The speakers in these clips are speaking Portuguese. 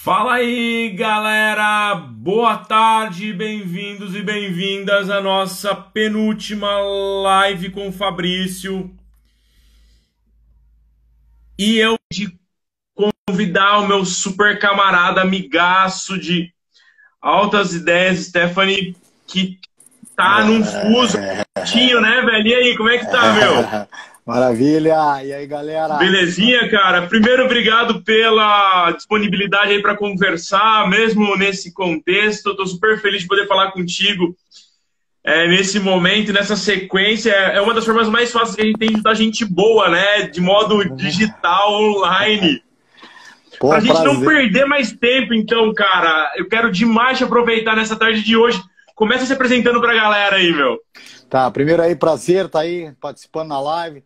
Fala aí, galera! Boa tarde, bem-vindos e bem-vindas à nossa penúltima live com o Fabrício. E eu de convidar o meu super camarada, amigaço de altas ideias, Stephanie, que tá num fuso tinho, né, velho? E aí, como é que tá, meu? Maravilha! E aí, galera? Belezinha, cara? Primeiro, obrigado pela disponibilidade aí para conversar, mesmo nesse contexto. Eu tô super feliz de poder falar contigo nesse momento, nessa sequência. É uma das formas mais fáceis que a gente tem de ajudar gente boa, né? De modo digital, online. Pô, Pra gente não prazer. perder mais tempo, então, cara, eu quero demais te aproveitar nessa tarde de hoje. Começa se apresentando pra galera aí, meu. Tá, primeiro aí, prazer tá aí participando na live.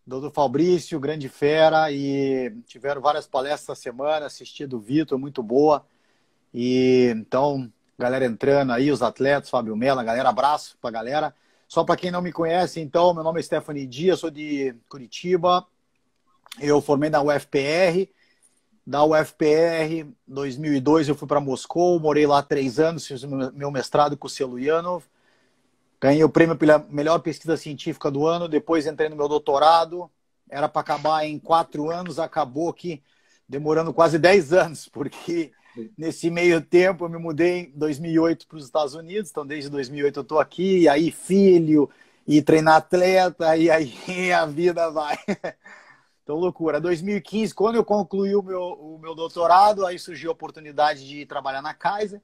Doutor Fabrício, grande fera, e tiveram várias palestras essa semana, assisti do Vitor, muito boa. E então, galera entrando aí, os atletas, Fábio Mello, galera, abraço pra galera. Só para quem não me conhece, então, meu nome é Stephanie Dias, sou de Curitiba. Eu formei na UFPR. Da UFPR, 2002, eu fui para Moscou, morei lá 3 anos, fiz meu mestrado com o Seluyanov. Ganhei o prêmio pela melhor pesquisa científica do ano. Depois entrei no meu doutorado. Era para acabar em 4 anos. Acabou aqui demorando quase 10 anos, porque nesse meio tempo eu me mudei em 2008 para os Estados Unidos. Então, desde 2008 eu estou aqui. E aí, filho, e treinar atleta, e aí a vida vai. Então, loucura. 2015, quando eu concluí o meu doutorado, aí surgiu a oportunidade de trabalhar na Kaiser.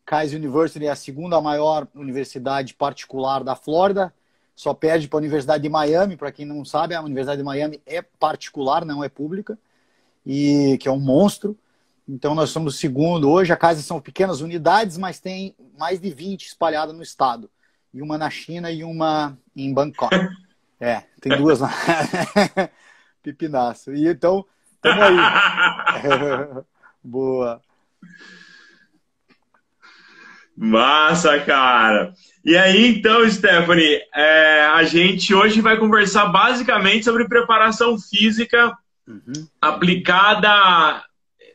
Kaiser University é a segunda maior universidade particular da Flórida, só perde para a Universidade de Miami. Para quem não sabe, a Universidade de Miami é particular, não é pública, e que é um monstro. Então nós somos o segundo. Hoje a Kaiser são pequenas unidades, mas tem mais de 20 espalhadas no estado. E uma na China e uma em Bangkok. Tem duas lá. Pipinaço. E então, estamos aí. Boa. Massa, cara! E aí, então, Stephanie, a gente hoje vai conversar basicamente sobre preparação física aplicada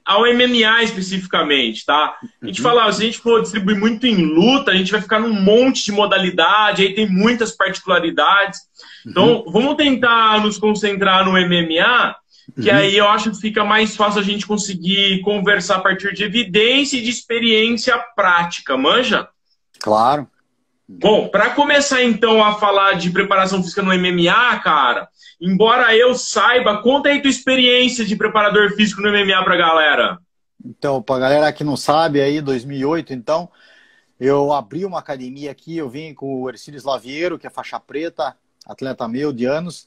ao MMA especificamente, tá? A gente fala, se a gente for distribuir muito em luta, a gente vai ficar num monte de modalidade, aí tem muitas particularidades. Então, vamos tentar nos concentrar no MMA, que aí eu acho que fica mais fácil a gente conseguir conversar a partir de evidência e de experiência prática, manja? Claro. Bom, para começar então a falar de preparação física no MMA, cara, embora eu saiba, conta aí tua experiência de preparador físico no MMA pra galera. Então, pra galera que não sabe, aí, 2008, então, eu abri uma academia aqui, eu vim com o Ercílio Slaviero, que é faixa preta, atleta meu de anos.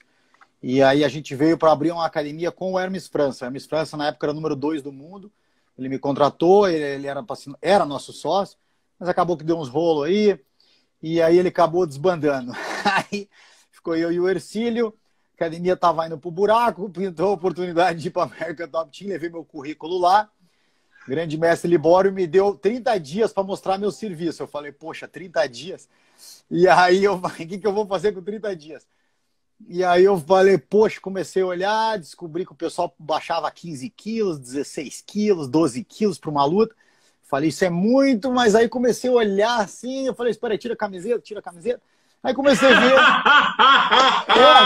E aí a gente veio para abrir uma academia com o Hermes França. O Hermes França, na época, era o número 2 do mundo. Ele me contratou, ele era nosso sócio, mas acabou que deu uns rolos aí, e aí ele acabou desbandando. Aí ficou eu e o Ercílio, a academia estava indo pro buraco, pintou a oportunidade de ir para a American Top Team, levei meu currículo lá. O grande mestre Libório me deu 30 dias para mostrar meu serviço. Eu falei, poxa, 30 dias? E aí, o que eu vou fazer com 30 dias? E aí eu falei, poxa, comecei a olhar, descobri que o pessoal baixava 15 quilos, 16 quilos, 12 quilos para uma luta. Falei, isso é muito, mas aí comecei a olhar assim, eu falei, espera aí, tira a camiseta, tira a camiseta. Aí comecei a ver,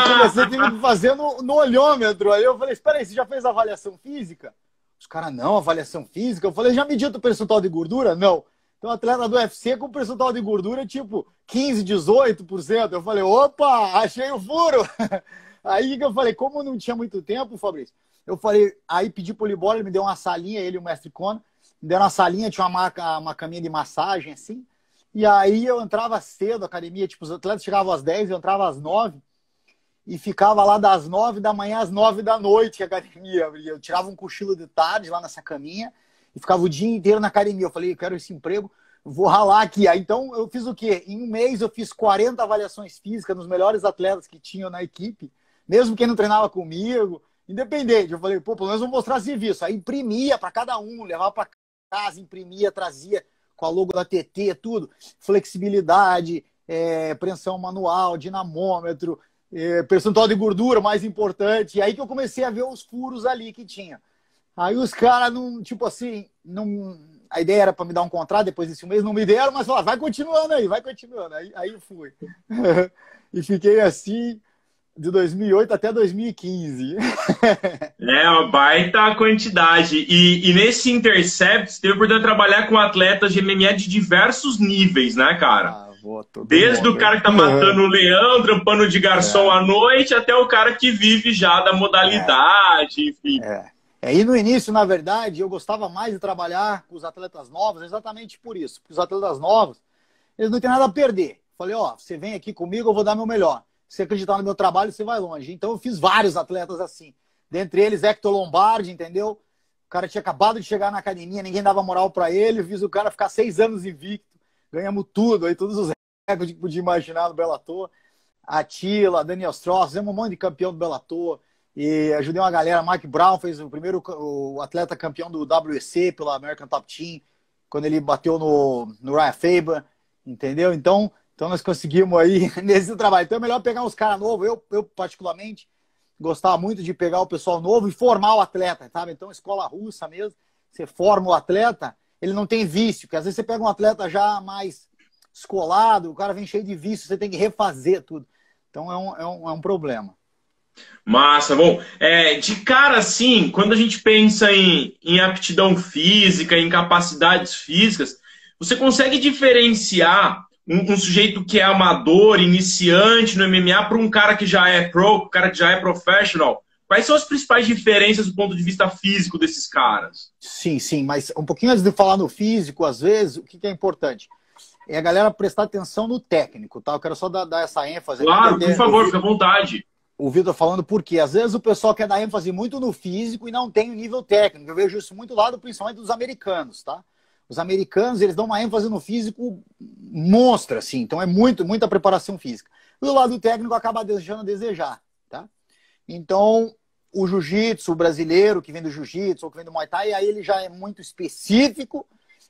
comecei a ter que fazer no olhômetro. Aí eu falei, espera aí, você já fez a avaliação física? Os caras, não, avaliação física. Eu falei, já mediu o percentual de gordura? Não. Então, atleta do UFC com percentual de gordura tipo 15, 18%. Eu falei, opa, achei o furo. Aí que eu falei, como não tinha muito tempo, Fabrício, eu falei, aí pedi pro Libório, ele me deu uma salinha, ele e o mestre Kona, me deram uma salinha, tinha uma caminha de massagem, assim. E aí eu entrava cedo, a academia, tipo, os atletas chegavam às 10, eu entrava às 9 e ficava lá das 9 da manhã às 9 da noite, a academia. Eu tirava um cochilo de tarde lá nessa caminha e ficava o dia inteiro na academia. Eu falei, eu quero esse emprego, vou ralar aqui. Aí, então, eu fiz o quê? Em um mês, eu fiz 40 avaliações físicas nos melhores atletas que tinham na equipe, mesmo quem não treinava comigo, independente. Eu falei, pô, pelo menos vou mostrar serviço. Aí, imprimia para cada um, levava para casa, imprimia, trazia com a logo da TT, tudo. Flexibilidade, preensão manual, dinamômetro, percentual de gordura, mais importante. E aí que eu comecei a ver os furos ali que tinha. Aí os caras, não, tipo assim, não, a ideia era para me dar um contrato depois desse mês, não me deram, mas falaram, vai continuando aí, vai continuando. Aí eu fui. E fiquei assim de 2008 até 2015. É uma baita quantidade. E nesse Intercept, você teve a oportunidade de trabalhar com atletas de MMA de diversos níveis, né, cara? Ah, vou todo Desde o mundo. cara que tá matando o leão, trampando de garçom É, à noite, até o cara que vive já da é, modalidade, enfim. E no início, na verdade, eu gostava mais de trabalhar com os atletas novos, exatamente por isso. Porque os atletas novos, eles não têm nada a perder. Falei, ó, você vem aqui comigo, eu vou dar meu melhor. Se você acreditar no meu trabalho, você vai longe. Então eu fiz vários atletas assim. Dentre eles, Hector Lombardi, entendeu? O cara tinha acabado de chegar na academia, ninguém dava moral para ele. Eu fiz o cara ficar 6 anos invicto. Ganhamos tudo, aí todos os recordes que podia imaginar no Bellator. Atila, Daniel Stross, fizemos um monte de campeão do Bellator. E ajudei uma galera. Mike Brown fez o atleta campeão do WEC pela American Top Team, quando ele bateu no Ryan Faber, entendeu? Então nós conseguimos aí nesse trabalho. Então é melhor pegar uns caras novos. Eu, particularmente, gostava muito de pegar o pessoal novo e formar o atleta, sabe? Então, escola russa mesmo, você forma o atleta, ele não tem vício, porque às vezes você pega um atleta já mais escolado, o cara vem cheio de vício, você tem que refazer tudo. Então é um problema. Massa, bom. De cara, assim, quando a gente pensa em aptidão física, em capacidades físicas, você consegue diferenciar um sujeito que é amador, iniciante no MMA, para um cara que já é pro, um cara que já é professional? Quais são as principais diferenças do ponto de vista físico desses caras? Sim, mas um pouquinho antes de falar no físico, às vezes, o que é importante? É a galera prestar atenção no técnico, tá? Eu quero só dar essa ênfase. Claro, por favor, fica à vontade. O Vitor falando por quê? Às vezes o pessoal quer dar ênfase muito no físico e não tem o nível técnico. Eu vejo isso muito lado, principalmente dos americanos, tá? Os americanos, eles dão uma ênfase no físico monstra, assim. Então é muita preparação física. E o lado técnico acaba deixando a desejar, tá? Então, o jiu-jitsu brasileiro, que vem do jiu-jitsu ou que vem do Muay Thai, aí ele já é muito específico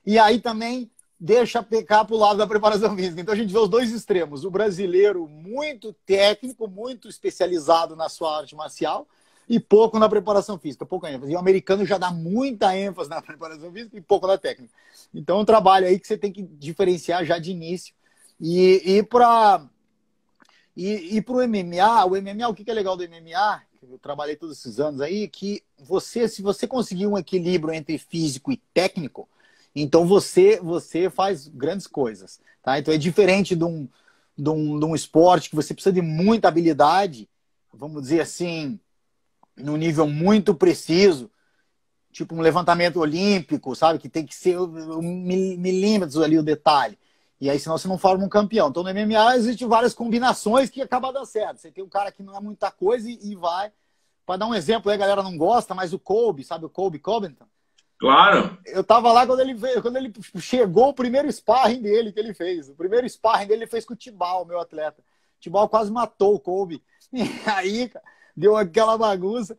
e aí também deixa pecar para o lado da preparação física. Então a gente vê os dois extremos. O brasileiro muito técnico, muito especializado na sua arte marcial e pouco na preparação física, pouca ênfase. E o americano já dá muita ênfase na preparação física e pouco na técnica. Então é um trabalho aí que você tem que diferenciar já de início. E para o MMA, o que é legal do MMA, que eu trabalhei todos esses anos aí, que se você conseguir um equilíbrio entre físico e técnico, então você faz grandes coisas, tá? Então é diferente de um esporte que você precisa de muita habilidade, vamos dizer assim, num nível muito preciso, tipo um levantamento olímpico, sabe? Que tem que ser milímetros ali o detalhe. E aí, senão você não forma um campeão. Então, no MMA, existem várias combinações que acabam dando certo. Você tem um cara que não é muita coisa e vai. Para dar um exemplo, aí a galera não gosta, mas o Colby, sabe o Colby Covington? Claro. Eu tava lá quando ele chegou o primeiro sparring dele que ele fez. O primeiro sparring dele ele fez com o Tibal, meu atleta. O Tibal quase matou o Colby. E aí, deu aquela bagunça.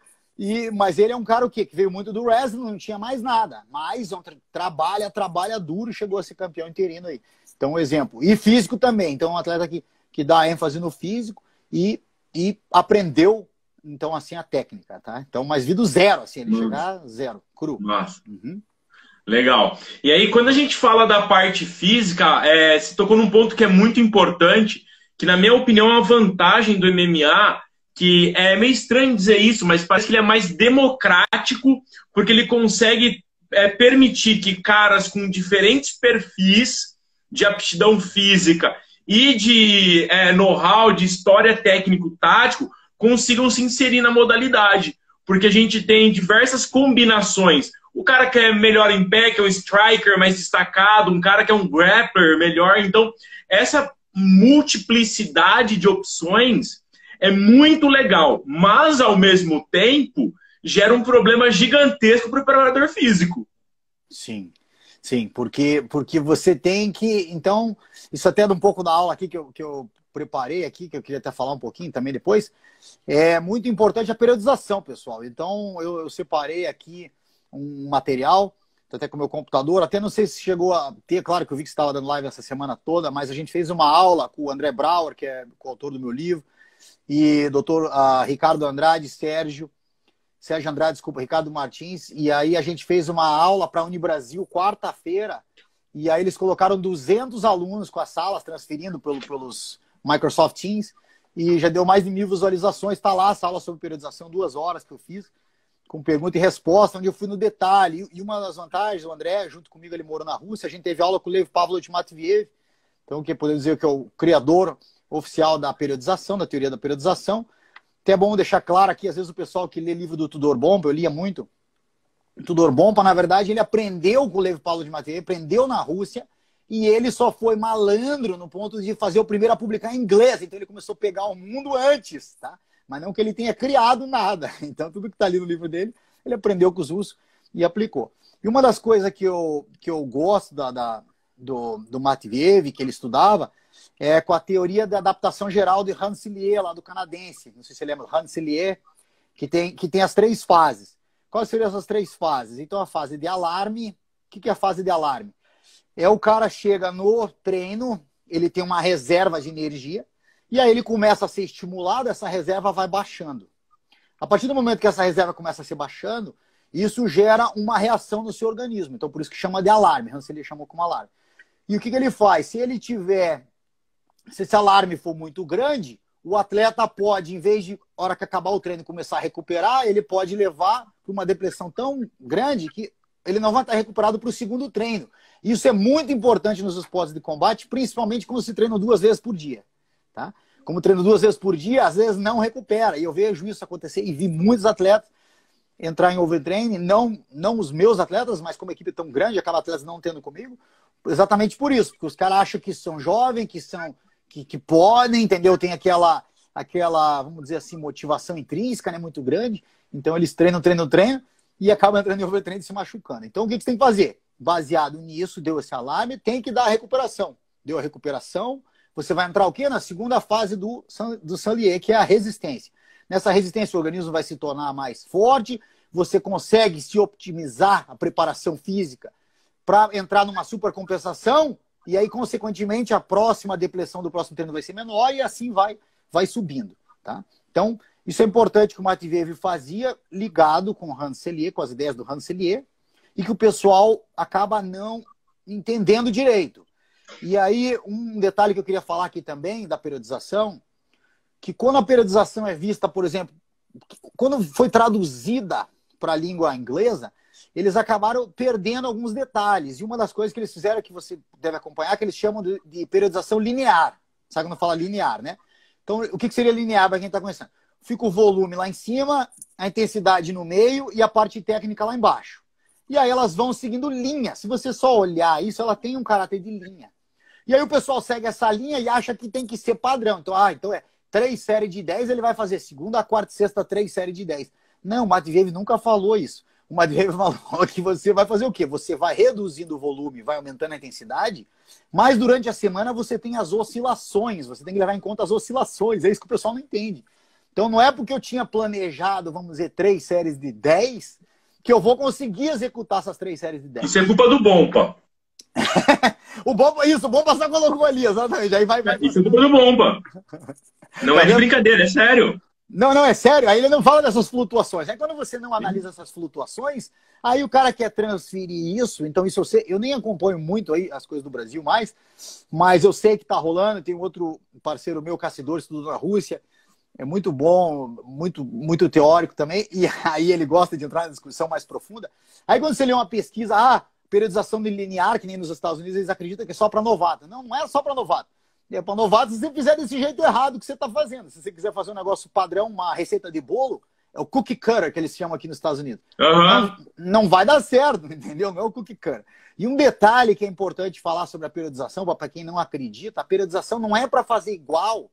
Mas ele é um cara que veio muito do wrestling, não tinha mais nada. Mas trabalha duro e chegou a ser campeão interino aí. Então, um exemplo. E físico também. Então, um atleta que dá ênfase no físico e aprendeu, então, assim, a técnica, tá? Então, mas vi do zero, assim, ele chegar zero, cru. Nossa. Legal. E aí, quando a gente fala da parte física, você tocou num ponto que é muito importante, que, na minha opinião, é uma vantagem do MMA, que é meio estranho dizer isso, mas parece que ele é mais democrático, porque ele consegue permitir que caras com diferentes perfis de aptidão física e de know-how, de história técnico-tático, consigam se inserir na modalidade. Porque a gente tem diversas combinações. O cara que é melhor em pé, que é um striker mais destacado, um cara que é um grappler melhor. Então, essa multiplicidade de opções é muito legal, mas, ao mesmo tempo, gera um problema gigantesco para o preparador físico. Sim, porque você tem que... Então, isso até é um pouco da aula aqui que eu preparei aqui, que eu queria até falar um pouquinho também depois. É muito importante a periodização, pessoal. Então, eu separei aqui um material, até com o meu computador, até não sei se chegou a ter, claro que eu vi que você estava dando live essa semana toda, mas a gente fez uma aula com o André Brauer, que é o autor do meu livro, e doutor Ricardo Andrade, Sérgio Sérgio Andrade, desculpa, Ricardo Martins, e aí a gente fez uma aula para a Unibrasil quarta-feira, e aí eles colocaram 200 alunos com as salas, transferindo pelos Microsoft Teams, e já deu mais de 1000 visualizações. Está lá a sala sobre periodização, 2 horas que eu fiz, com pergunta e resposta, onde eu fui no detalhe. E uma das vantagens, o André, junto comigo, ele morou na Rússia, a gente teve aula com o Lev Pavlovich Matviev, então, que podemos dizer que é o criador oficial da periodização, da teoria da periodização. Até é bom deixar claro aqui, às vezes o pessoal que lê livro do Tudor Bompa, eu lia muito, o Tudor Bompa, na verdade, ele aprendeu com o Lev Pavlovich Matviev, aprendeu na Rússia, e ele só foi malandro no ponto de fazer o primeiro a publicar em inglês, então ele começou a pegar o mundo antes, tá? Mas não que ele tenha criado nada. Então, tudo que está ali no livro dele, ele aprendeu com os russos e aplicou. E uma das coisas que eu gosto do Matviev, que ele estudava, é com a teoria da adaptação geral de Rensselaer, lá do canadense. Não sei se você lembra, Rensselaer, que tem as 3 fases. Quais seriam essas 3 fases? Então, a fase de alarme. O que é a fase de alarme? É o cara chega no treino, ele tem uma reserva de energia, e aí ele começa a ser estimulado, essa reserva vai baixando. A partir do momento que essa reserva começa a ser baixando, isso gera uma reação no seu organismo. Então, por isso que chama de alarme. Rensselaer chamou como alarme. E o que ele faz? Se esse alarme for muito grande, o atleta pode, em vez de, hora que acabar o treino, começar a recuperar, ele pode levar para uma depressão tão grande que ele não vai estar recuperado para o segundo treino. Isso é muito importante nos esportes de combate, principalmente quando se treina 2 vezes por dia. Tá? Como treino 2 vezes por dia, às vezes não recupera. E eu vejo isso acontecer e vi muitos atletas entrar em overtraining, não os meus atletas, mas como a equipe é tão grande, acaba atletas não tendo comigo, exatamente por isso, porque os caras acham que são jovens, que podem, entendeu? Tem aquela, vamos dizer assim, motivação intrínseca, né, muito grande. Então eles treinam e acabam entrando em overtraining e se machucando. Então o que você tem que fazer? Baseado nisso, deu esse alarme, tem que dar a recuperação. Deu a recuperação, você vai entrar o quê? Na segunda fase do Sanlier, que é a resistência. Nessa resistência, o organismo vai se tornar mais forte, você consegue se optimizar a preparação física para entrar numa supercompensação, e aí, consequentemente, a próxima depressão do próximo treino vai ser menor, e assim vai subindo. Tá? Então, isso é importante que o Matviev fazia, ligado com o Rensselaer, com as ideias do Rensselaer, e que o pessoal acaba não entendendo direito. E aí, um detalhe que eu queria falar aqui também, da periodização, que quando a periodização é vista, por exemplo, quando foi traduzida para a língua inglesa, eles acabaram perdendo alguns detalhes. E uma das coisas que eles fizeram, que você deve acompanhar, que eles chamam de periodização linear. Sabe quando fala linear, né? Então, o que seria linear para quem está conhecendo? Fica o volume lá em cima, a intensidade no meio e a parte técnica lá embaixo. E aí elas vão seguindo linha. Se você só olhar isso, ela tem um caráter de linha. E aí o pessoal segue essa linha e acha que tem que ser padrão. Então é 3 séries de 10, ele vai fazer segunda, quarta e sexta, 3 séries de 10. Não, o Matviev nunca falou isso. O Matviev falou que você vai fazer o quê? Você vai reduzindo o volume, vai aumentando a intensidade, mas durante a semana você tem as oscilações, você tem que levar em conta as oscilações, é isso que o pessoal não entende. Então não é porque eu tinha planejado, vamos dizer, 3 séries de 10, que eu vou conseguir executar essas 3 séries de 10. Isso é culpa do Bompa. o Bompa só colocou ali, exatamente. Aí vai isso é culpa do Bompa. Não é de brincadeira, é sério. Não, é sério. Aí ele não fala dessas flutuações. Aí quando você não analisa essas flutuações, aí o cara quer transferir isso. Então isso eu nem acompanho muito aí as coisas do Brasil mais, mas eu sei que tá rolando. Tem outro parceiro meu, Caçador, estudo na Rússia. É muito bom, muito teórico também. E aí ele gosta de entrar na discussão mais profunda. Aí quando você lê uma pesquisa, periodização de linear, que nem nos Estados Unidos, eles acreditam que é só para novato. Não é só para novato. É para novato se você fizer desse jeito errado que você está fazendo. Se você quiser fazer um negócio padrão, uma receita de bolo, é o cookie cutter que eles chamam aqui nos Estados Unidos. Não vai dar certo, entendeu? Não é o cookie cutter. E um detalhe que é importante falar sobre a periodização, para quem não acredita, a periodização não é para fazer igual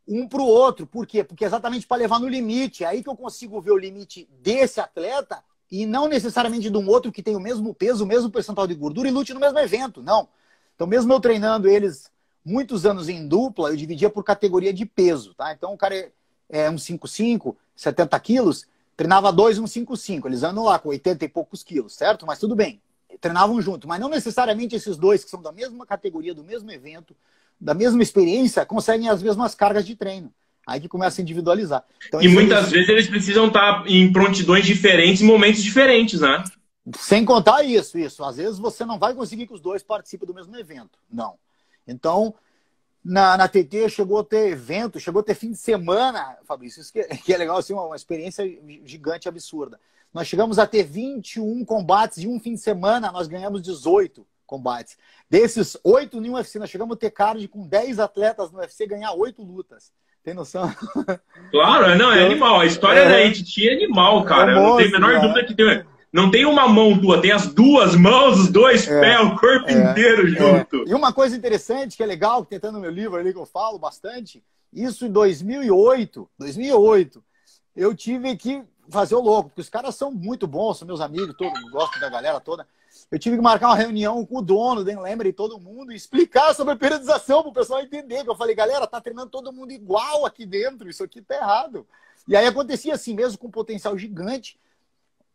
um para o outro. Por quê? Porque é exatamente para levar no limite. É aí que eu consigo ver o limite desse atleta e não necessariamente de um outro que tem o mesmo peso, o mesmo percentual de gordura e lute no mesmo evento. Não. Então, mesmo eu treinando eles muitos anos em dupla, eu dividia por categoria de peso, tá? Então o cara é 155, 70 quilos, treinava 2, 155. Eles andam lá com 80 e poucos quilos, certo? Mas tudo bem. Treinavam junto. Mas não necessariamente esses dois que são da mesma categoria, do mesmo evento, da mesma experiência, conseguem as mesmas cargas de treino. Aí que começa a individualizar. Então, E muitas vezes eles precisam estar em prontidões diferentes, em momentos diferentes, né? Sem contar isso. Às vezes você não vai conseguir que os dois participem do mesmo evento. Não. Então, na TT chegou a ter evento, chegou a ter fim de semana, Fabrício, isso que é legal, assim, uma experiência gigante, absurda. Nós chegamos a ter 21 combates e um fim de semana nós ganhamos 18 combates. Desses 8 no UFC, nós chegamos a ter card com 10 atletas no UFC ganhar 8 lutas. Tem noção? Claro, não, é animal. A história da ATT é animal, cara. Eu não tenho a menor dúvida que tem. Não tem uma mão tua, tem as duas mãos, os dois pés, o corpo inteiro junto. E uma coisa interessante, que é legal, que tem no meu livro ali que eu falo bastante, isso em 2008, eu tive que fazer o louco, porque os caras são muito bons, são meus amigos, gosto da galera toda. Eu tive que marcar uma reunião com o dono, Dan Lambert e todo mundo, e explicar sobre a periodização para o pessoal entender. Que eu falei, galera, tá treinando todo mundo igual aqui dentro, isso aqui tá errado. E aí acontecia assim, mesmo com um potencial gigante,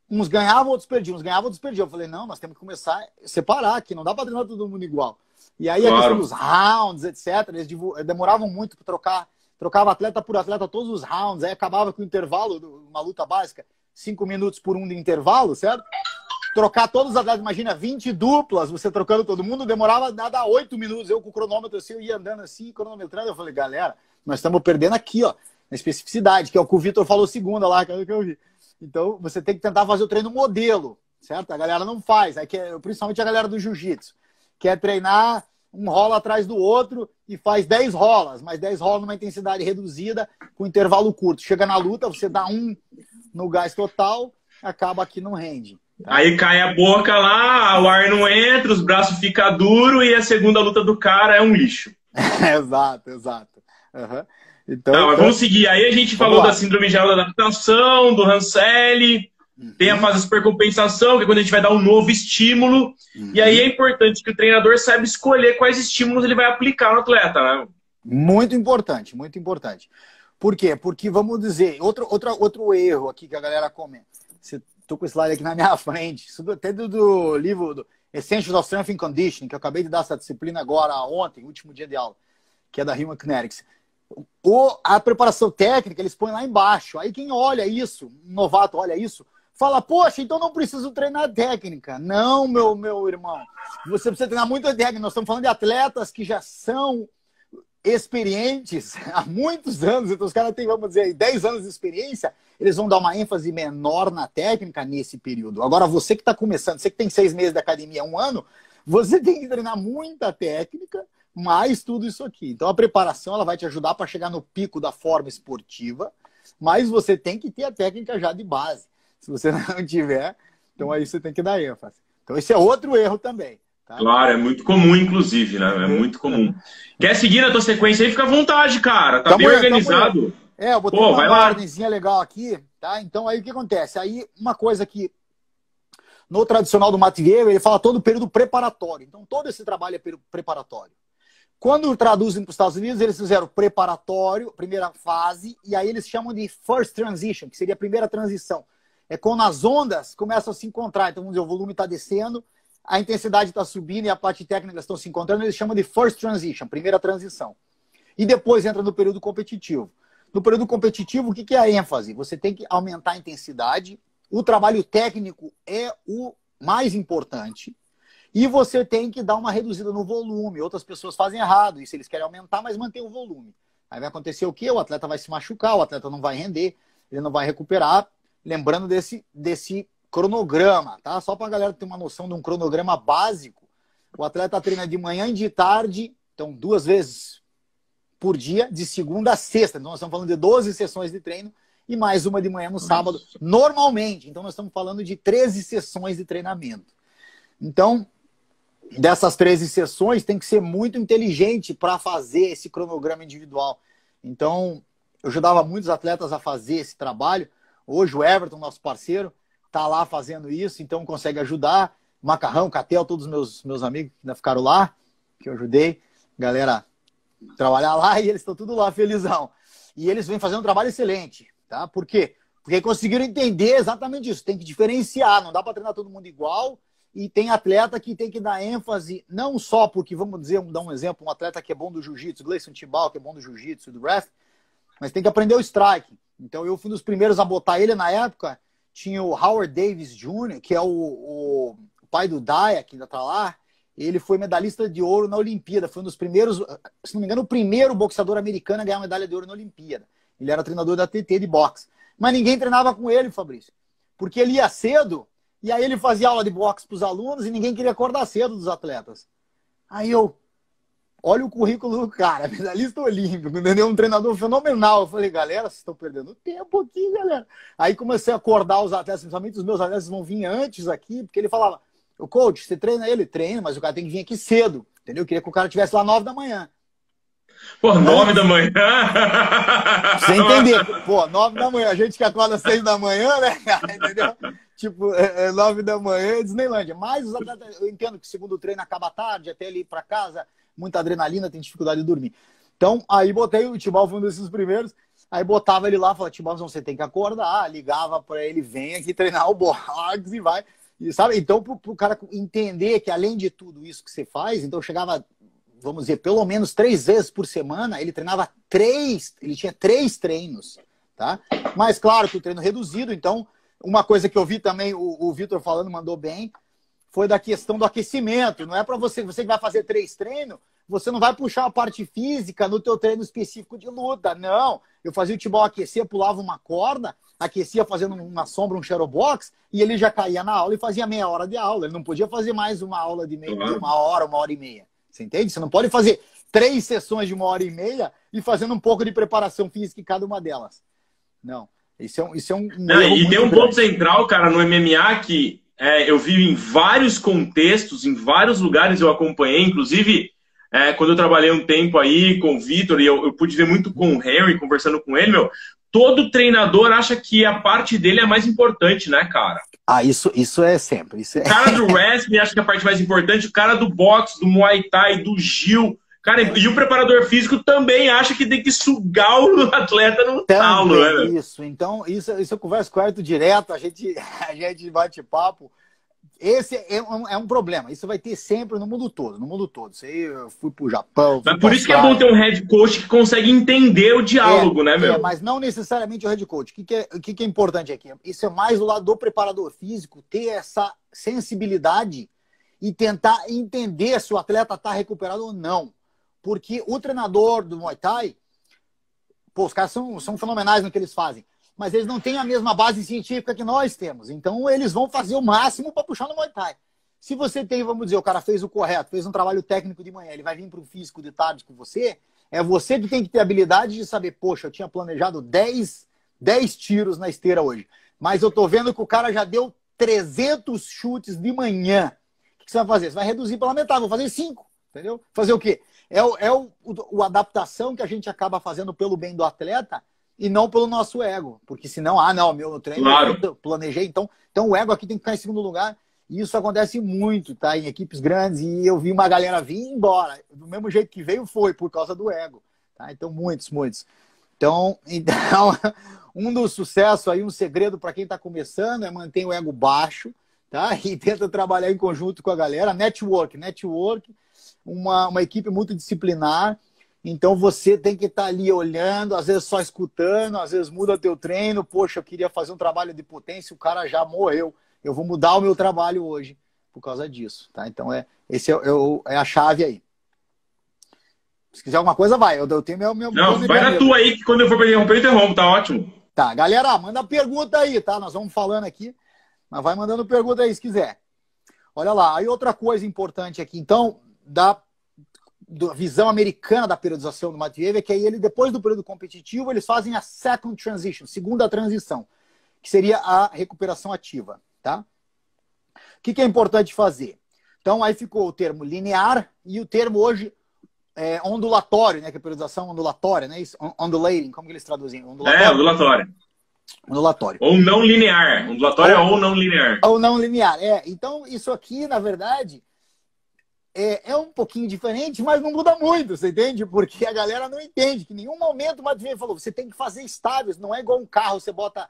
uns ganhavam, outros perdiam, Eu falei, não, nós temos que começar a separar aqui, não dá para treinar todo mundo igual. E aí a questão dos rounds, etc., eles demoravam muito para trocar, trocava atleta por atleta todos os rounds, aí acabava com o intervalo, uma luta básica, 5 minutos por um de intervalo, certo? Trocar todos os atletas, imagina, 20 duplas, você trocando todo mundo, demorava nada 8 minutos. Eu com o cronômetro assim, eu ia andando assim, cronometrando, eu falei, galera, nós estamos perdendo aqui, ó, na especificidade, que é o que o Vitor falou segunda lá, que é o que eu vi. Então, você tem que tentar fazer o treino modelo, certo? A galera não faz, aí principalmente a galera do jiu-jitsu, quer treinar um rola atrás do outro e faz 10 rolas, mas 10 rolas numa intensidade reduzida, com intervalo curto. Chega na luta, você dá um no gás total, acaba que não rende. Aí cai a boca lá, o ar não entra, os braços ficam duros e a segunda luta do cara é um lixo. Exato. Uhum. Então, mas vamos seguir. Aí a gente falou da síndrome de adaptação, do Hanselli, tem a fase de supercompensação, que é quando a gente vai dar um novo estímulo. E aí é importante que o treinador saiba escolher quais estímulos ele vai aplicar no atleta, né? Muito importante, muito importante. Por quê? Porque, vamos dizer, outro erro aqui que a galera comenta. Estou com o slide aqui na minha frente. Isso até do livro do Essentials of Strength and Conditioning, que eu acabei de dar essa disciplina agora, ontem, último dia de aula, que é da Human Kinetics. A preparação técnica, eles põem lá embaixo. Aí quem olha isso, um novato olha isso, fala, poxa, então não preciso treinar técnica. Não, meu irmão. Você precisa treinar muito técnica. Nós estamos falando de atletas que já são experientes há muitos anos, então os caras têm, vamos dizer, 10 anos de experiência, eles vão dar uma ênfase menor na técnica nesse período. Agora, você que está começando, você que tem 6 meses de academia, 1 ano, você tem que treinar muita técnica, mais tudo isso aqui. Então, a preparação ela vai te ajudar para chegar no pico da forma esportiva, mas você tem que ter a técnica já de base. Se você não tiver, então aí você tem que dar ênfase. Então, esse é outro erro também. Tá? Claro, é muito comum, inclusive, né? É muito comum. Quer seguir na tua sequência aí? Fica à vontade, cara. Tá bem organizado. Eu botei uma ordemzinha legal aqui, tá? Então, aí o que acontece? Aí, uma coisa que no tradicional do Matt Weber, ele fala todo o período preparatório. Então, todo esse trabalho é período preparatório. Quando traduzem para os Estados Unidos, eles fizeram preparatório, primeira fase, e aí eles chamam de first transition, que seria a primeira transição. É quando as ondas começam a se encontrar. Então, vamos dizer, o volume está descendo, a intensidade está subindo e a parte técnica estão se encontrando, eles chamam de first transition, primeira transição. E depois entra no período competitivo. No período competitivo, o que é a ênfase? Você tem que aumentar a intensidade, o trabalho técnico é o mais importante, e você tem que dar uma reduzida no volume. Outras pessoas fazem errado, isso eles querem aumentar, mas manter o volume. Aí vai acontecer o quê? O atleta vai se machucar, o atleta não vai render, ele não vai recuperar. Lembrando desse cronograma, tá? Só para a galera ter uma noção de um cronograma básico. O atleta treina de manhã e de tarde, então 2 vezes por dia, de segunda a sexta. Então nós estamos falando de 12 sessões de treino e mais uma de manhã no sábado, normalmente. Então nós estamos falando de 13 sessões de treinamento. Então, dessas 13 sessões, tem que ser muito inteligente para fazer esse cronograma individual. Então, eu ajudava muitos atletas a fazer esse trabalho. Hoje o Everton, nosso parceiro, está lá fazendo isso, então consegue ajudar. Macarrão, Catel, todos os meus amigos que ainda ficaram lá, que eu ajudei, galera, trabalhar lá, e eles estão tudo lá, felizão. E eles vêm fazendo um trabalho excelente, tá? Por quê? Porque conseguiram entender exatamente isso. Tem que diferenciar, não dá para treinar todo mundo igual, e tem atleta que tem que dar ênfase, não só porque, vamos dizer, dar um exemplo, um atleta que é bom do jiu-jitsu, Gleison Tibau, que é bom do jiu-jitsu, do wrestling, mas tem que aprender o strike. Então eu fui um dos primeiros a botar ele na época. Tinha o Howard Davis Jr., que é o pai do Daya, que ainda tá lá. Ele foi medalhista de ouro na Olimpíada. Foi um dos primeiros, se não me engano, o primeiro boxeador americano a ganhar medalha de ouro na Olimpíada. Ele era treinador da TT de boxe. Mas ninguém treinava com ele, Fabrício. Porque ele ia cedo, e aí ele fazia aula de boxe para os alunos e ninguém queria acordar cedo dos atletas. Aí olha o currículo do cara, medalhista olímpico, entendeu? Um treinador fenomenal. Eu falei, galera, vocês estão perdendo tempo aqui, galera. Aí comecei a acordar os atletas, principalmente os meus atletas vão vir antes aqui, porque ele falava, o coach, você treina ele? Treina, mas o cara tem que vir aqui cedo, entendeu? Eu queria que o cara estivesse lá 9 da manhã. Pô, 9 da manhã? Você entender. Pô, 9 da manhã. A gente que acorda 6 da manhã, né, cara? Entendeu? Tipo, 9 da manhã é Disneylândia. Mas os atletas, eu entendo que o segundo treino acaba tarde, até ele ir pra casa, muita adrenalina, tem dificuldade de dormir. Então, aí botei o Tibal, foi um desses primeiros, aí botava ele lá, falava, Tibal, você tem que acordar, ligava pra ele, vem aqui treinar o boxe e vai. E, sabe? Então, pro cara entender que além de tudo isso que você faz, então eu chegava, vamos dizer, pelo menos 3 vezes por semana, ele treinava ele tinha 3 treinos, tá? Mas claro que o treino reduzido, então, uma coisa que eu vi também, o Vitor falando, mandou bem, foi da questão do aquecimento. Não é para você que vai fazer 3 treinos, você não vai puxar a parte física no teu treino específico de luta. Não. Eu fazia o Tibau aquecer, pulava uma corda, aquecia fazendo uma sombra, um shadowbox, e ele já caía na aula e fazia meia hora de aula. Ele não podia fazer mais uma aula de uma hora e meia. Você entende? Você não pode fazer 3 sessões de 1h30 e fazendo um pouco de preparação física em cada uma delas. Não. Isso é um e tem um ponto central, cara, no MMA que eu vi em vários contextos, em vários lugares eu acompanhei, inclusive quando eu trabalhei um tempo aí com o Vitor, e eu pude ver muito com o Henry, conversando com ele, todo treinador acha que a parte dele é mais importante, né, cara? Ah, isso é sempre. O cara do wrestling acha que a parte mais importante, o cara do boxe, do Muay Thai, do Jiu. Cara, e o preparador físico também acha que tem que sugar o atleta no talo, né? Isso, então, isso eu converso com o Arthur direto, a gente bate papo. Esse é um problema. Isso vai ter sempre no mundo todo, Isso aí eu fui pro Japão. Mas por isso que é bom ter um head coach que consegue entender o diálogo, né, meu? Mas não necessariamente o head coach. O que é importante aqui? Isso é mais do lado do preparador físico, ter essa sensibilidade e tentar entender se o atleta está recuperado ou não. Porque o treinador do Muay Thai, os caras são fenomenais no que eles fazem, mas eles não têm a mesma base científica que nós temos. Então, eles vão fazer o máximo para puxar no Muay Thai. Se você tem, vamos dizer, o cara fez o correto, fez um trabalho técnico de manhã, ele vai vir para o físico de tarde com você, é você que tem que ter a habilidade de saber, poxa, eu tinha planejado 10 tiros na esteira hoje, mas eu tô vendo que o cara já deu 300 chutes de manhã. O que você vai fazer? Você vai reduzir pela metade, vou fazer 5, entendeu? Fazer o quê? A adaptação que a gente acaba fazendo pelo bem do atleta e não pelo nosso ego. Porque senão, meu treino, claro, eu planejei. Então o ego aqui tem que ficar em segundo lugar. E isso acontece muito, tá? Em equipes grandes. E eu vi uma galera vir e ir embora. Do mesmo jeito que veio, foi por causa do ego. Tá? Então, muitos. Então um dos sucessos aí, um segredo para quem está começando é manter o ego baixo, tá? E tenta trabalhar em conjunto com a galera. Network. Uma equipe multidisciplinar, então você tem que estar ali olhando, às vezes só escutando, às vezes muda teu treino, poxa, eu queria fazer um trabalho de potência, o cara já morreu, eu vou mudar o meu trabalho hoje por causa disso, tá? Então esse é a chave aí. Se quiser alguma coisa, vai, eu tenho meu Não, vai na tua aí, que quando eu for interromper, eu interrompo, tá ótimo. Tá, galera, manda pergunta aí, tá? Nós vamos falando aqui, mas vai mandando pergunta aí se quiser. Olha lá, aí outra coisa importante aqui, então, da visão americana da periodização do Matveev é que aí ele, depois do período competitivo, eles fazem a second transition, segunda transição, que seria a recuperação ativa, tá? O que é importante fazer? Então, aí ficou o termo linear e o termo hoje ondulatório, né? Que é a periodização ondulatória, né? Isso, ondulating, como que eles traduzem? Ondulatório. Ondulatório. Ou não linear. Ondulatório ou não linear. Ou não linear, Então, isso aqui, na verdade, é um pouquinho diferente, mas não muda muito, você entende? Porque a galera não entende que em nenhum momento o Matveev falou, você tem que fazer estáveis, não é igual um carro, você bota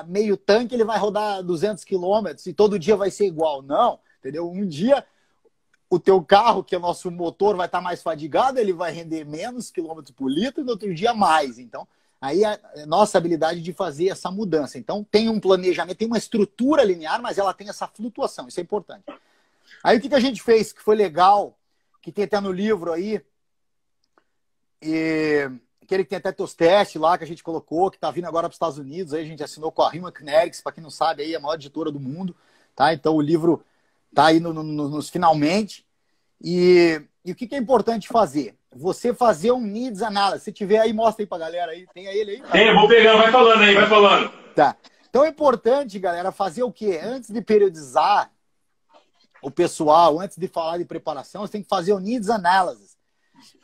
meio tanque, ele vai rodar 200 km e todo dia vai ser igual. Não, entendeu? Um dia o teu carro, que é o nosso motor, vai estar mais fadigado, ele vai render menos quilômetros por litro e no outro dia mais. Então, aí a nossa habilidade de fazer essa mudança. Então, tem um planejamento, tem uma estrutura linear, mas ela tem essa flutuação, isso é importante. Aí, o que a gente fez, que foi legal, que tem até no livro aí, aquele que tem até teus testes lá, que a gente colocou, que está vindo agora para os Estados Unidos, aí a gente assinou com a Human Kinetics, para quem não sabe, aí é a maior editora do mundo, tá? Então, o livro tá aí nos finalmente. E o que é importante fazer? Você fazer um needs analysis. Se tiver aí, mostra aí pra galera aí. Tem ele aí? Tá? Tem, eu vou pegando, vai falando aí, vai falando. Tá. Então é importante, galera, fazer o quê? Antes de periodizar o pessoal, antes de falar de preparação, você tem que fazer o needs analysis.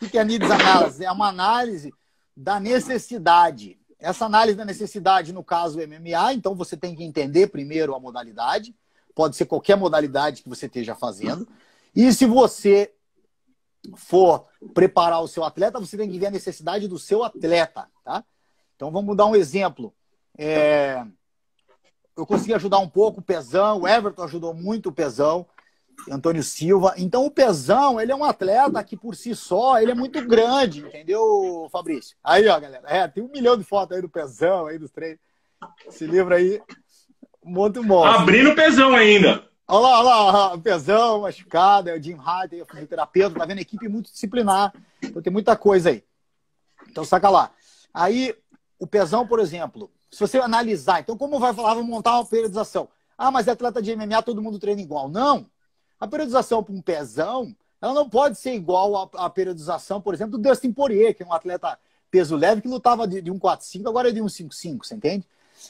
O que é needs analysis? É uma análise da necessidade. Essa análise da necessidade, no caso, é MMA, então você tem que entender primeiro a modalidade. Pode ser qualquer modalidade que você esteja fazendo. E se você for preparar o seu atleta, você tem que ver a necessidade do seu atleta, tá? Então vamos dar um exemplo. Eu consegui ajudar um pouco o Pezão, o Everton ajudou muito o Pezão, Antônio Silva. Então o Pezão, ele é um atleta que por si só, ele é muito grande, entendeu, Fabrício? Aí, ó, galera, tem 1 milhão de fotos aí do Pezão, aí dos três. Esse livro aí, muito bom. Abrindo o Pezão ainda. Olha lá, o Pezão, machucado, é o Jim Hart, é o fisioterapeuta, tá vendo? Equipe multidisciplinar, então tem muita coisa aí. Então saca lá. Aí, o Pezão, por exemplo, se você analisar, então como vai falar, vou montar uma periodização. Ah, mas é atleta de MMA, todo mundo treina igual. Não. A periodização para um Pezão, ela não pode ser igual à periodização, por exemplo, do Dustin Poirier, que é um atleta peso leve que lutava de 1,45, agora é de 1,55, você entende?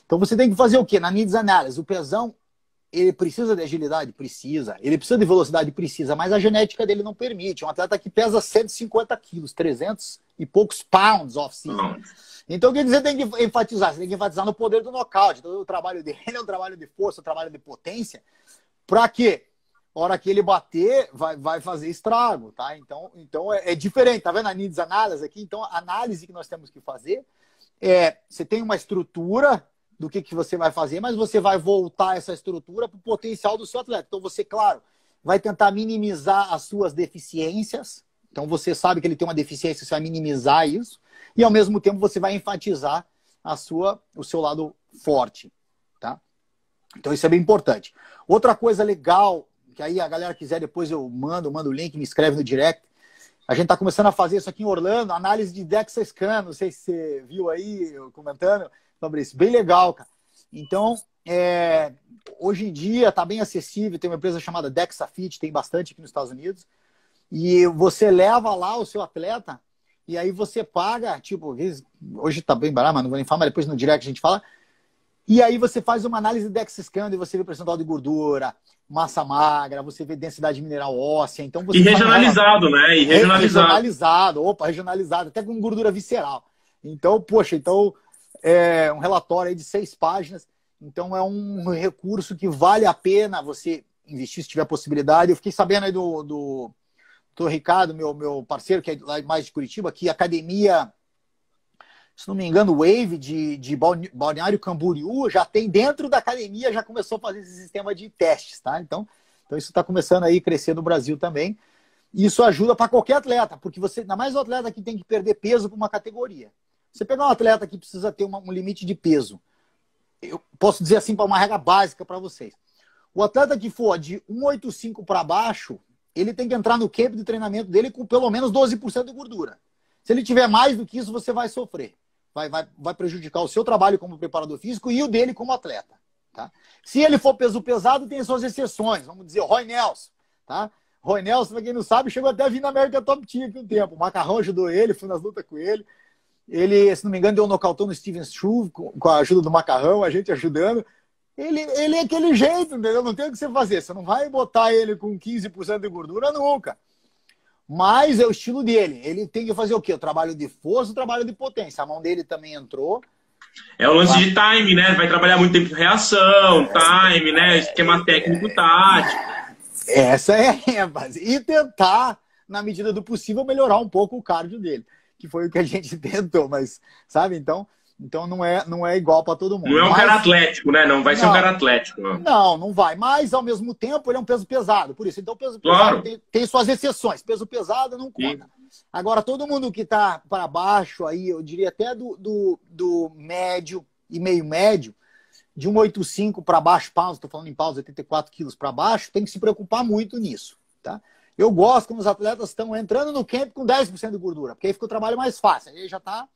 Então você tem que fazer o quê? Na needs analysis, o Pezão, ele precisa de agilidade? Precisa. Ele precisa de velocidade? Precisa. Mas a genética dele não permite. Um atleta que pesa 150 quilos, 300 e poucos pounds off-season. Então, o que você tem que enfatizar? Você tem que enfatizar no poder do nocaute. Então, o trabalho dele é um trabalho de força, um trabalho de potência. Para quê? A hora que ele bater, vai fazer estrago, tá? Então é diferente. Tá vendo a needs analysis aqui? Então, a análise que nós temos que fazer você tem uma estrutura do que você vai fazer, mas você vai voltar essa estrutura para o potencial do seu atleta. Então você, claro, vai tentar minimizar as suas deficiências. Então você sabe que ele tem uma deficiência, você vai minimizar isso. E ao mesmo tempo você vai enfatizar o seu lado forte, tá? Então isso é bem importante. Outra coisa legal, que aí a galera quiser, depois eu mando o link, me escreve no direct. A gente está começando a fazer isso aqui em Orlando, análise de DEXA Scan, não sei se você viu aí eu comentando, Fabrício, bem legal, cara. Então, hoje em dia está bem acessível, tem uma empresa chamada DexaFit, tem bastante aqui nos Estados Unidos, e você leva lá o seu atleta, e aí você paga, tipo, hoje está bem barato, mas não vou nem falar, mas depois no direct a gente fala, e aí você faz uma análise de DEXA Scan, e você vê percentual de gordura, massa magra, você vê densidade mineral óssea, então você... E regionalizado, né? E regionalizado. Regionalizado, até com gordura visceral. Então, poxa, um relatório aí de 6 páginas. Então, é um recurso que vale a pena você investir se tiver possibilidade. Eu fiquei sabendo aí do Ricardo, meu parceiro, que é lá mais de Curitiba, que a academia, se não me engano, Wave de Balneário Camboriú já tem dentro da academia, já começou a fazer esse sistema de testes, tá? Então isso está começando aí a crescer no Brasil também. E isso ajuda para qualquer atleta, porque você, ainda mais o atleta que tem que perder peso para uma categoria. Você pegar um atleta que precisa ter um limite de peso, eu posso dizer assim, para uma regra básica para vocês. O atleta que for de 185 para baixo, ele tem que entrar no camp de treinamento dele com pelo menos 12% de gordura. Se ele tiver mais do que isso, você vai sofrer. Vai prejudicar o seu trabalho como preparador físico e o dele como atleta. Tá? Se ele for peso pesado, tem suas exceções. Vamos dizer, o Roy Nelson. Tá? Roy Nelson, para quem não sabe, chegou até a vir na América Top Team aqui um tempo. O Macarrão ajudou ele, fui nas lutas com ele. Ele, se não me engano, deu um nocautão no Steven Struve com a ajuda do Macarrão, a gente ajudando. Ele é aquele jeito, entendeu? Não tem o que você fazer. Você não vai botar ele com 15% de gordura nunca. Mas é o estilo dele. Ele tem que fazer o quê? O trabalho de força, o trabalho de potência. A mão dele também entrou. É o lance de time, né? Vai trabalhar muito tempo de reação, time, né? Esquema técnico tático. Essa é a ênfase. E tentar, na medida do possível, melhorar um pouco o cardio dele. Que foi o que a gente tentou, mas, sabe? Então, Então não é igual para todo mundo. Não é um cara atlético, né? Não vai ser um cara atlético. Não vai. Mas, ao mesmo tempo, ele é um peso pesado. Por isso, então, peso pesado tem suas exceções. Peso pesado não conta. Sim. Agora, todo mundo que está para baixo, aí, eu diria até do médio e meio médio, de 185 para baixo, pounds, estou falando em pounds, 84 quilos para baixo, tem que se preocupar muito nisso. Tá? Eu gosto quando os atletas estão entrando no camp com 10% de gordura, porque aí fica o trabalho mais fácil. Aí já está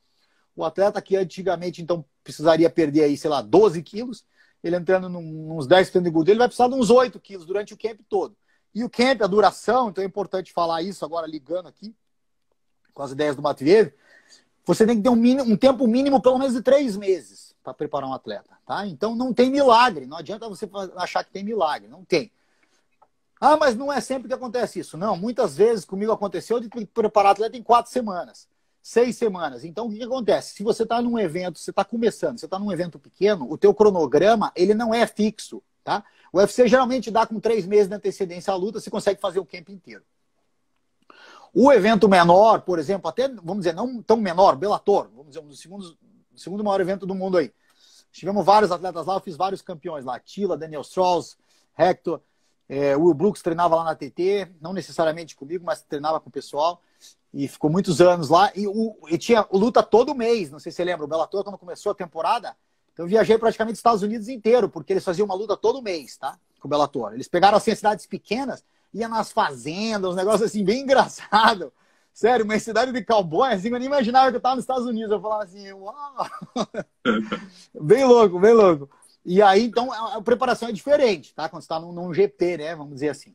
o atleta que antigamente, então, precisaria perder aí, sei lá, 12 quilos, ele entrando uns 10% de gordura, ele vai precisar de uns 8 quilos durante o camp todo. E o camp, a duração, então é importante falar isso agora, ligando aqui com as ideias do Matveev, você tem que ter um tempo mínimo, pelo menos de 3 meses, para preparar um atleta. Tá? Então não tem milagre, não adianta você achar que tem milagre, não tem. Ah, mas não é sempre que acontece isso. Não, muitas vezes comigo aconteceu de preparar atleta em 4 semanas. 6 semanas. Então, o que acontece? Se você está num evento, você está começando, você está num evento pequeno, o teu cronograma, ele não é fixo, tá? O UFC geralmente dá com 3 meses de antecedência à luta, você consegue fazer o camp inteiro. O evento menor, por exemplo, até, vamos dizer, não tão menor, Bellator, vamos dizer, o segundo maior evento do mundo aí. Tivemos vários atletas lá, eu fiz vários campeões lá, Tila, Daniel Strauss, Hector, Will Brooks treinava lá na TT, não necessariamente comigo, mas treinava com o pessoal. E ficou muitos anos lá. E tinha luta todo mês. Não sei se você lembra. O Bellator, quando começou a temporada, eu viajei praticamente os Estados Unidos inteiro, porque eles faziam uma luta todo mês, tá? Com o Bellator. Eles pegaram assim, as cidades pequenas, iam nas fazendas, uns negócios assim, bem engraçado. Sério, uma cidade de cowboy, assim, eu nem imaginava que eu tava nos Estados Unidos. Eu falava assim, uau! Bem louco, bem louco. E aí, então, a preparação é diferente, tá? Quando você tá num GP, né? Vamos dizer assim.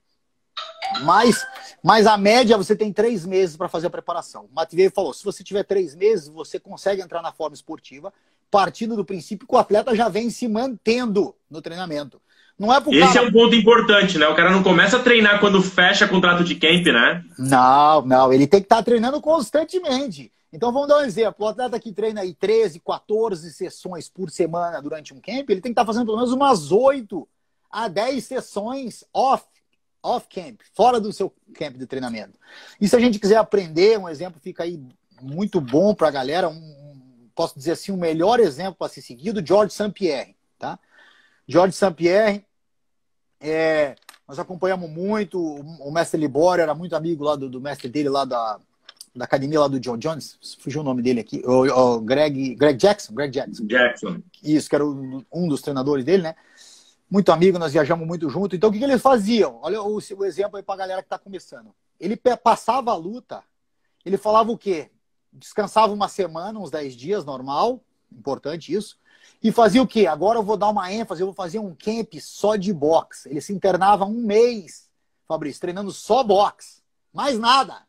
Mas a média, você tem 3 meses para fazer a preparação. O Matveev falou, se você tiver 3 meses, você consegue entrar na forma esportiva, partindo do princípio que o atleta já vem se mantendo no treinamento. Não é pro Esse cara... é um ponto importante, né? O cara não começa a treinar quando fecha contrato de camp, né? Não. Ele tem que estar treinando constantemente. Então, vamos dar um exemplo. O atleta que treina aí 13, 14 sessões por semana durante um camp, ele tem que estar fazendo pelo menos umas 8 a 10 sessões off-camp, fora do seu camp de treinamento. E se a gente quiser aprender, um exemplo fica aí muito bom para a galera, posso dizer assim, o melhor exemplo para ser seguido, George St. Pierre. Tá? George St. Pierre, nós acompanhamos muito, o mestre Libório era muito amigo lá do mestre dele, lá da academia lá do John Jones, fugiu o nome dele aqui, o Greg Jackson. Isso, que era um dos treinadores dele, né? Muito amigo, nós viajamos muito junto. Então, o que eles faziam? Olha o exemplo aí pra galera que tá começando. Ele passava a luta, ele falava o quê? Descansava uma semana, uns 10 dias, normal, importante isso. E fazia o quê? Agora eu vou dar uma ênfase, eu vou fazer um camp só de boxe. Ele se internava 1 mês, Fabrício, treinando só boxe. Mais nada,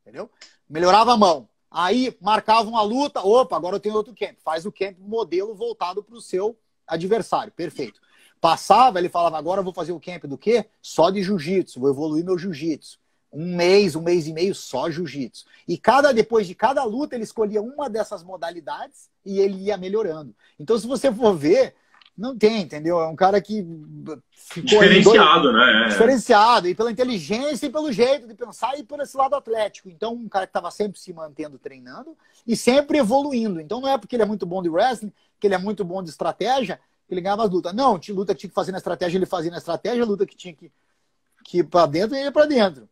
entendeu? Melhorava a mão. Aí marcava uma luta, opa, agora eu tenho outro camp. Faz o camp modelo voltado para o seu adversário, perfeito. Passava, ele falava, agora eu vou fazer o camp do quê? Só de jiu-jitsu, vou evoluir meu jiu-jitsu. 1 mês e meio só jiu-jitsu. E depois de cada luta, ele escolhia uma dessas modalidades e ele ia melhorando. Então, se você for ver, não tem, entendeu? É um cara que ficou... Diferenciado, né? Diferenciado, e pela inteligência e pelo jeito de pensar e por esse lado atlético. Então, um cara que estava sempre se mantendo treinando e sempre evoluindo. Então, não é porque ele é muito bom de wrestling, que ele é muito bom de estratégia, que ele ganhava as lutas. Não, luta que tinha que fazer na estratégia, ele fazia na estratégia, luta que tinha que ir para dentro, ele ia para dentro.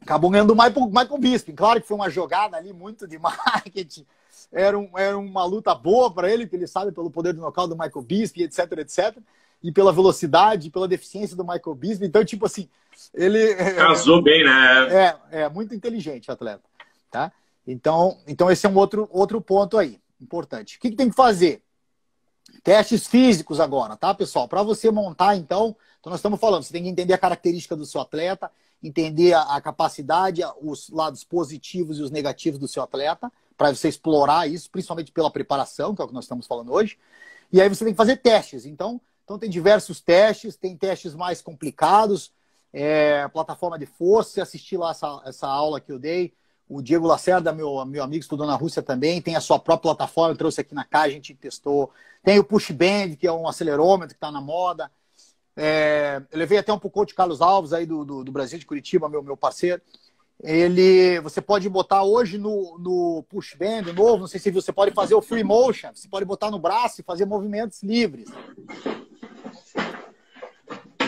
Acabou ganhando o Michael Bisping. Claro que foi uma jogada ali muito de marketing. Era uma luta boa para ele, que ele sabe pelo poder do nocaute do Michael Bisping, etc, etc. E pela velocidade, pela deficiência do Michael Bisping. Então, tipo assim, ele... Casou bem, né? É muito inteligente, atleta. Tá? Então esse é um outro ponto aí, importante. O que tem que fazer? Testes físicos agora, tá, pessoal? Para você montar, então nós estamos falando, você tem que entender a característica do seu atleta, entender a capacidade, os lados positivos e os negativos do seu atleta, para você explorar isso, principalmente pela preparação, que é o que nós estamos falando hoje. E aí você tem que fazer testes. Então tem diversos testes, tem testes mais complicados, plataforma de força, você assistir lá essa aula que eu dei, o Diego Lacerda, meu amigo, estudou na Rússia também, tem a sua própria plataforma, trouxe aqui na casa, a gente testou. Tem o Push Band, que é um acelerômetro que está na moda. Eu levei até um pouco de Carlos Alves aí do Brasil, de Curitiba, meu parceiro. Você pode botar hoje no push band novo, não sei se você pode fazer o free motion, você pode botar no braço e fazer movimentos livres.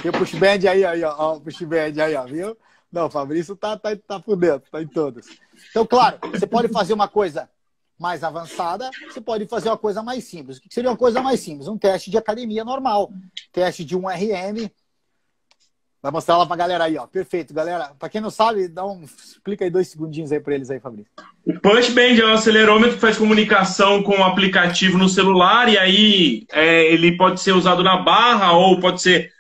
Tem o push band aí, ó, o push band aí, ó, viu? Não, o Fabrício tá por dentro, tá em todas. Então, claro, você pode fazer uma coisa mais avançada, você pode fazer uma coisa mais simples. O que seria uma coisa mais simples? Um teste de academia normal, teste de 1 RM. Vai mostrar lá pra galera aí, ó. Perfeito, galera. Pra quem não sabe, explica aí 2 segundinhos aí pra eles aí, Fabrício. O Pushband é um acelerômetro que faz comunicação com o aplicativo no celular e aí ele pode ser usado na barra ou pode ser